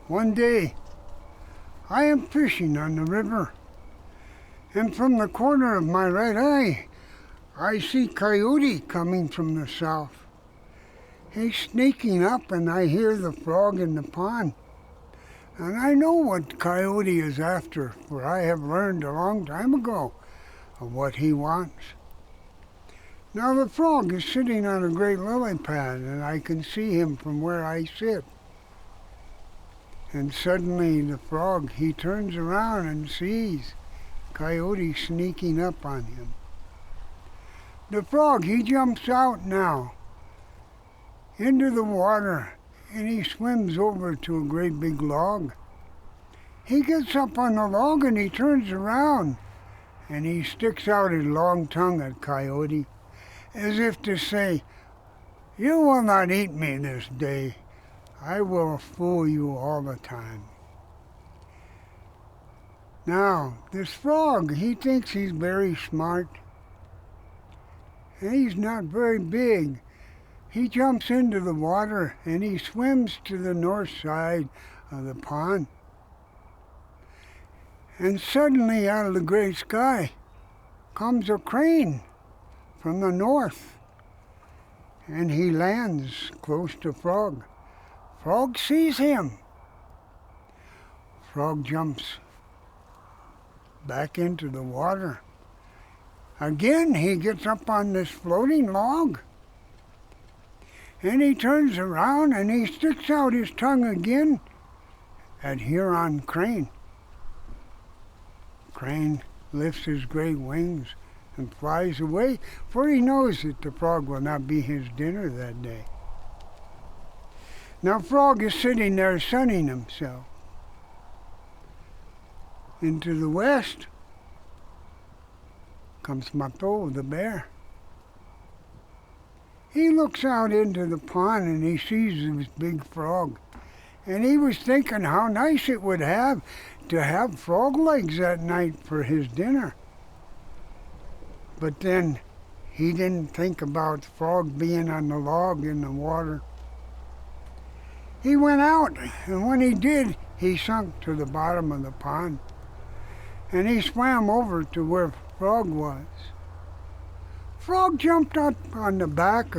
One day, I am fishing on the river, and from the corner of my right eye, I see Coyote coming from the south. He's sneaking up, and I hear the frog in the pond. And I know what Coyote is after, for I have learned a long time ago of what he wants. Now the frog is sitting on a great lily pad, and I can see him from where I sit. And suddenly the frog, he turns around and sees Coyote sneaking up on him. The frog, he jumps out now into the water, and he swims over to a great big log. He gets up on the log and he turns around, and he sticks out his long tongue at Coyote, as if to say, "You will not eat me this day. I will fool you all the time." Now, this frog, he thinks he's very smart. And he's not very big. He jumps into the water and he swims to the north side of the pond. And suddenly out of the gray sky comes a crane from the north. And he lands close to Frog. Frog sees him. Frog jumps back into the water. Again, he gets up on this floating log. And he turns around and he sticks out his tongue again at Huron Crane. Crane lifts his great wings and flies away, for he knows that the frog will not be his dinner that day. Now Frog is sitting there sunning himself. Into the west comes Mato the bear. He looks out into the pond and he sees this big frog. And he was thinking how nice it would have to have frog legs that night for his dinner. But then he didn't think about Frog being on the log in the water. He went out, and when he did, he sunk to the bottom of the pond. And he swam over to where Frog was. Frog jumped up on the back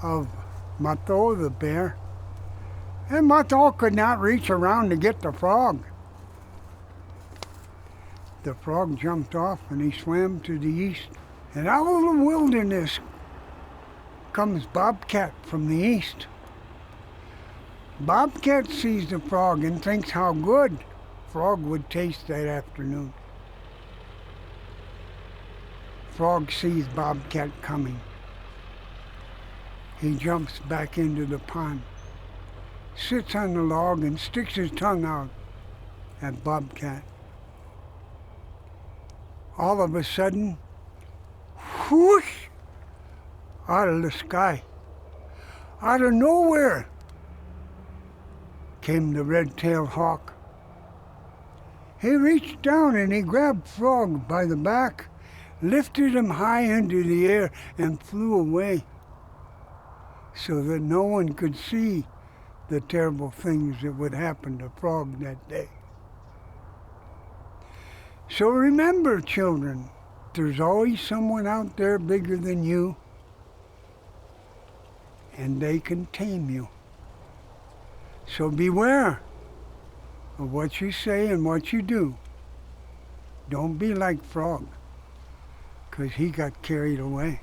of Mato the bear, and Mato could not reach around to get the frog. The frog jumped off and he swam to the east. And out of the wilderness comes Bobcat from the east. Bobcat sees the frog and thinks how good Frog would taste that afternoon. Frog sees Bobcat coming. He jumps back into the pond, sits on the log and sticks his tongue out at Bobcat. All of a sudden, whoosh, out of the sky, out of nowhere, came the red-tailed hawk. He reached down and he grabbed Frog by the back, lifted him high into the air, and flew away so that no one could see the terrible things that would happen to Frog that day. So remember, children, there's always someone out there bigger than you, and they can tame you. So beware of what you say and what you do. Don't be like Frog, 'cause he got carried away.